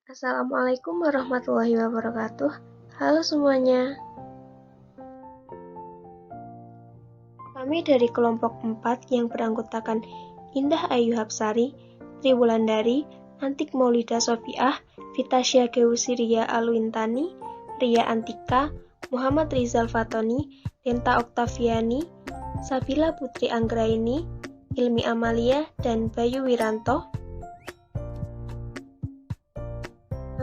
Assalamualaikum warahmatullahi wabarakatuh. Halo semuanya. Kami dari kelompok 4 yang beranggotakan Indah Ayu Hapsari, Triwulandari, Antik Maulida Sofiah, Vitasya Gewusiria Alwintani, Ria Antika, Muhammad Rizal Fatoni, Denta Oktaviani, Sabila Putri Anggraini, Ilmi Amalia, dan Bayu Wiranto.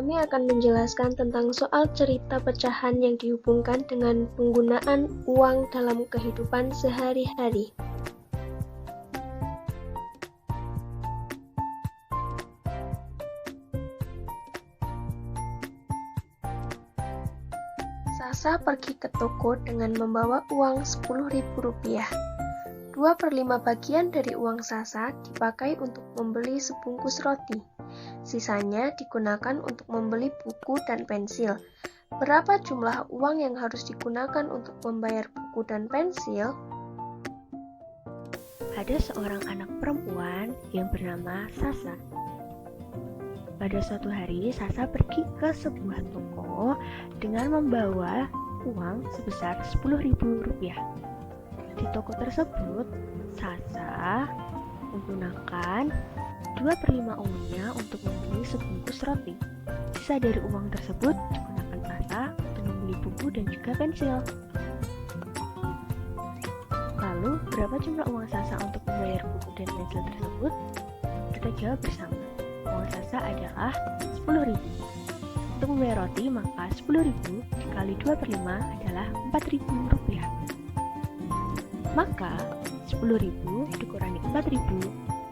Kami akan menjelaskan tentang soal cerita pecahan yang dihubungkan dengan penggunaan uang dalam kehidupan sehari-hari. Sasa pergi ke toko dengan membawa uang Rp10.000. 2/5 bagian dari uang Sasa dipakai untuk membeli sebungkus roti. Sisanya digunakan untuk membeli buku dan pensil. Berapa jumlah uang yang harus digunakan untuk membayar buku dan pensil? Ada seorang anak perempuan yang bernama Sasa. Pada suatu hari, Sasa pergi ke sebuah toko dengan membawa uang sebesar Rp10.000. Di toko tersebut, Sasa menggunakan 2/5 uangnya untuk membeli sebungkus roti. Sisa dari uang tersebut digunakan Sasa untuk membeli buku dan juga pensil. Lalu, berapa jumlah uang Sasa untuk membayar buku dan pensil tersebut? Kita jawab bersama. Uang Sasa adalah Rp10.000. Untuk membayar roti, maka Rp10.000 dikali 2/5 adalah Rp4.000. Maka, Rp10.000 dikurangi Rp4.000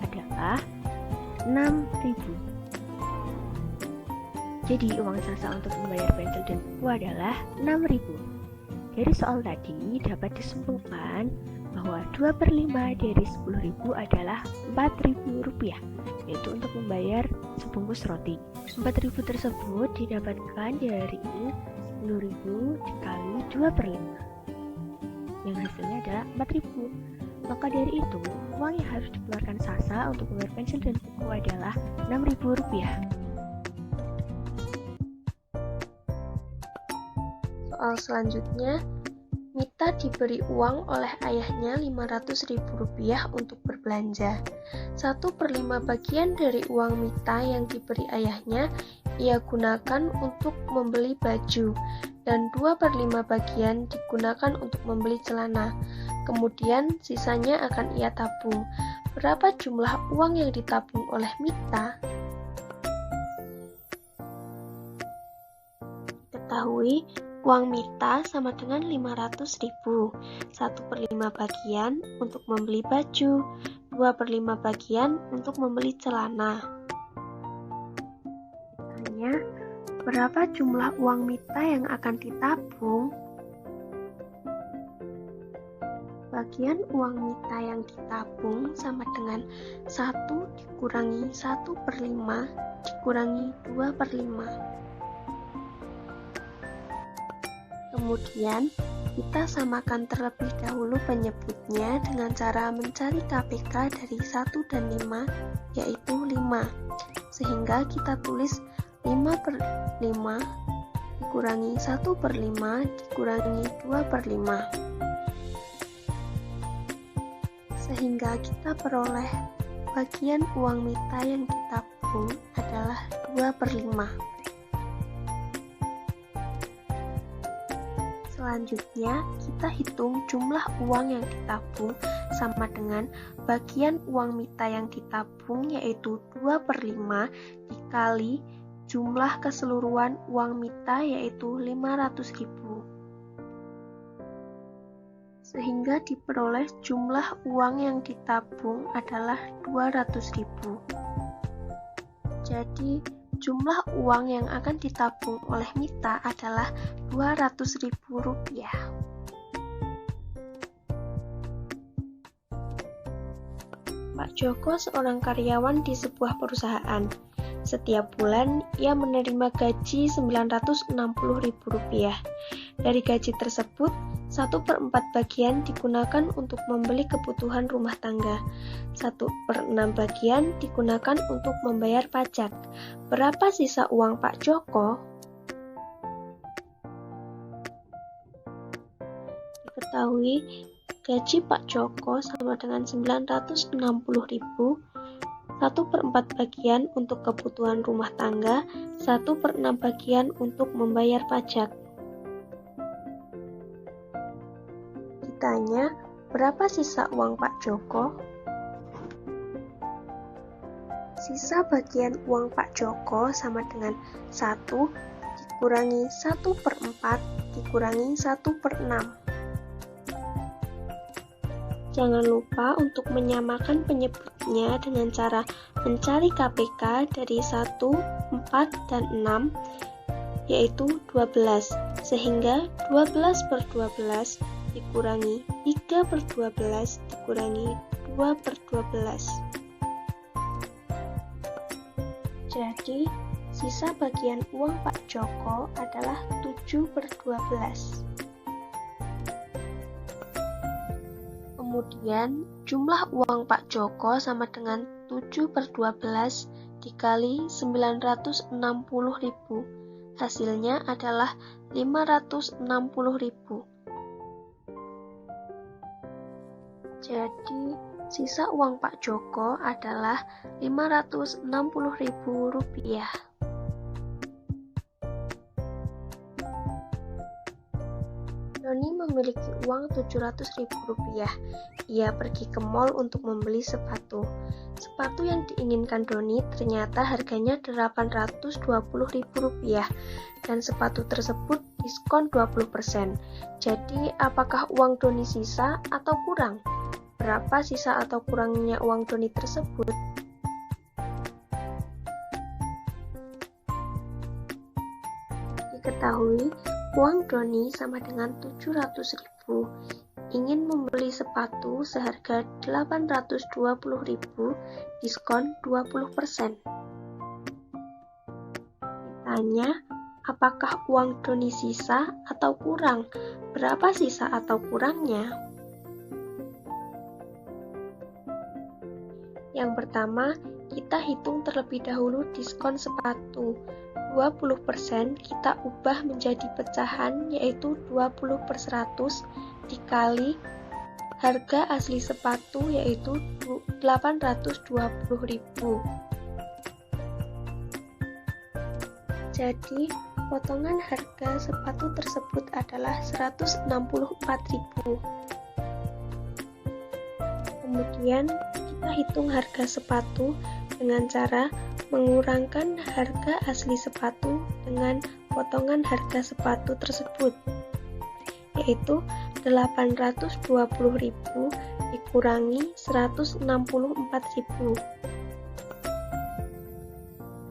adalah Rp6.000. Jadi uang Sasa untuk membayar pensil dan buku adalah Rp6.000. Dari soal tadi dapat disimpulkan bahwa 2/5 dari Rp10.000 adalah Rp4.000, yaitu untuk membayar sebungkus roti. Rp4.000 tersebut didapatkan dari Rp10.000 dikali 2/5, yang hasilnya adalah Rp4.000. Maka dari itu, uang yang harus dikeluarkan Sasa untuk membayar pensil dan buku adalah Rp6.000. Soal selanjutnya, Mita diberi uang oleh ayahnya Rp500.000 untuk berbelanja. 1/5 bagian dari uang Mita yang diberi ayahnya ia gunakan untuk membeli baju, dan 2/5 bagian digunakan untuk membeli celana. Kemudian sisanya akan ia tabung. Berapa jumlah uang yang ditabung oleh Mita? Ketahui, uang Mita sama dengan Rp500.000. 1/5 bagian untuk membeli baju, 2/5 bagian untuk membeli celana. Tanya, berapa jumlah uang Mita yang akan ditabung? Bagian uang Mita yang ditabung sama dengan 1 dikurangi 1/5 dikurangi 2/5. Kemudian, kita samakan terlebih dahulu penyebutnya dengan cara mencari KPK dari 1 dan 5, yaitu 5. Sehingga kita tulis 5/5 dikurangi 1/5 dikurangi 2/5. Sehingga kita peroleh bagian uang Mita yang ditabung adalah 2/5. Selanjutnya, kita hitung jumlah uang yang ditabung sama dengan bagian uang Mita yang ditabung, yaitu 2/5 dikali jumlah keseluruhan uang Mita, yaitu Rp500.000. Sehingga diperoleh jumlah uang yang ditabung adalah Rp200.000. Jadi, jumlah uang yang akan ditabung oleh Mita adalah Rp200.000. Pak Joko seorang karyawan di sebuah perusahaan. Setiap bulan ia menerima gaji Rp960.000. Dari gaji tersebut, 1/4 bagian digunakan untuk membeli kebutuhan rumah tangga. 1/6 bagian digunakan untuk membayar pajak. Berapa sisa uang Pak Joko? Diketahui gaji Pak Joko sama dengan 960.000. 1/4 bagian untuk kebutuhan rumah tangga, 1/6 bagian untuk membayar pajak. Ditanya, berapa sisa uang Pak Joko? Sisa bagian uang Pak Joko sama dengan 1 dikurangi 1/4 dikurangi 1/6. Jangan lupa untuk menyamakan penyebutnya dengan cara mencari KPK dari 1, 4, dan 6, yaitu 12, sehingga 12/12 dikurangi 3/12 dikurangi 2/12. Jadi, sisa bagian uang Pak Joko adalah 7/12. Kemudian, jumlah uang Pak Joko sama dengan 7/12 dikali 960.000. Hasilnya adalah 560.000. Jadi, sisa uang Pak Joko adalah 560.000 rupiah. Doni memiliki uang 700.000 rupiah. Ia pergi ke mall untuk membeli sepatu. Sepatu yang diinginkan Doni ternyata harganya 820.000 rupiah dan sepatu tersebut diskon 20%. Jadi, apakah uang Doni sisa atau kurang? Berapa sisa atau kurangnya uang Doni tersebut? Diketahui, uang Doni sama dengan 700.000. Ingin membeli sepatu seharga 820.000, diskon 20%. Ditanya, apakah uang Doni sisa atau kurang? Berapa sisa atau kurangnya? Yang pertama, kita hitung terlebih dahulu diskon sepatu. 20% kita ubah menjadi pecahan, yaitu 20/100 dikali harga asli sepatu, yaitu 820.000. Jadi, potongan harga sepatu tersebut adalah 164.000. Kemudian, kita hitung harga sepatu dengan cara mengurangkan harga asli sepatu dengan potongan harga sepatu tersebut, yaitu 820.000 dikurangi 164.000,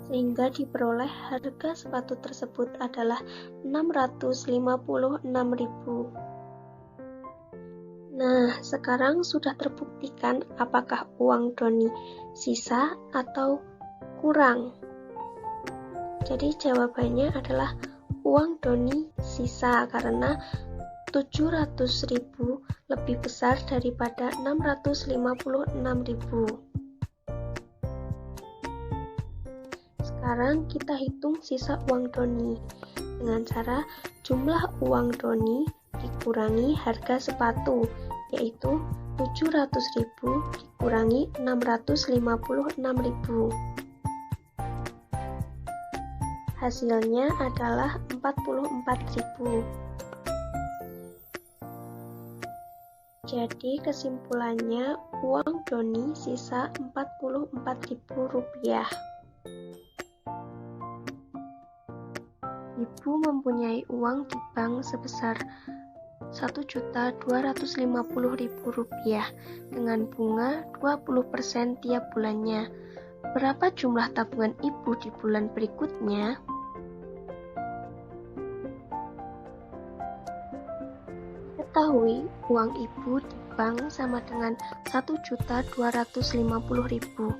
sehingga diperoleh harga sepatu tersebut adalah 656.000. Nah, sekarang sudah terbuktikan apakah uang Doni sisa atau kurang. Jadi jawabannya adalah uang Doni sisa karena 700.000 lebih besar daripada 656.000. Sekarang kita hitung sisa uang Doni dengan cara jumlah uang Doni dikurangi harga sepatu, yaitu 700.000 dikurangi 656.000. Hasilnya adalah 44.000. Jadi kesimpulannya uang Doni sisa 44.000 rupiah. Ibu mempunyai uang di bank sebesar 1.250.000 rupiah dengan bunga 20% tiap bulannya. Berapa jumlah tabungan ibu di bulan berikutnya? Ketahui uang ibu di bank sama dengan 1.250.000,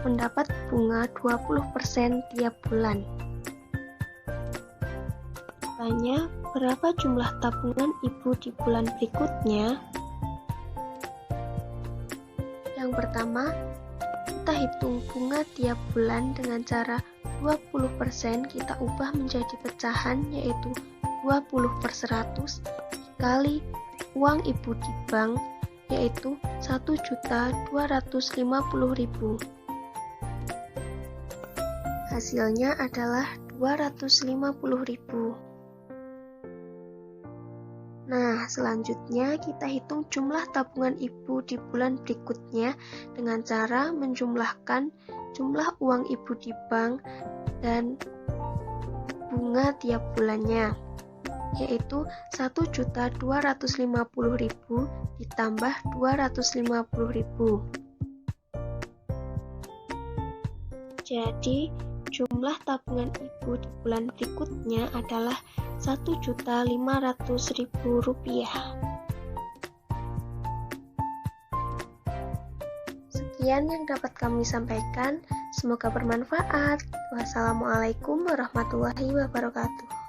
mendapat bunga 20% tiap bulan. Tanya, berapa jumlah tabungan ibu di bulan berikutnya? Yang pertama, kita hitung bunga tiap bulan dengan cara 20% kita ubah menjadi pecahan, yaitu 20/100 dikali uang ibu di bank, yaitu 1.250.000. Hasilnya adalah 250.000. Nah, selanjutnya kita hitung jumlah tabungan ibu di bulan berikutnya dengan cara menjumlahkan jumlah uang ibu di bank dan bunga tiap bulannya, yaitu 1.250.000 ditambah 250.000. Jadi, jumlah tabungan ibu di bulan berikutnya adalah Rp1.500.000. Sekian yang dapat kami sampaikan, semoga bermanfaat. Wassalamualaikum warahmatullahi wabarakatuh.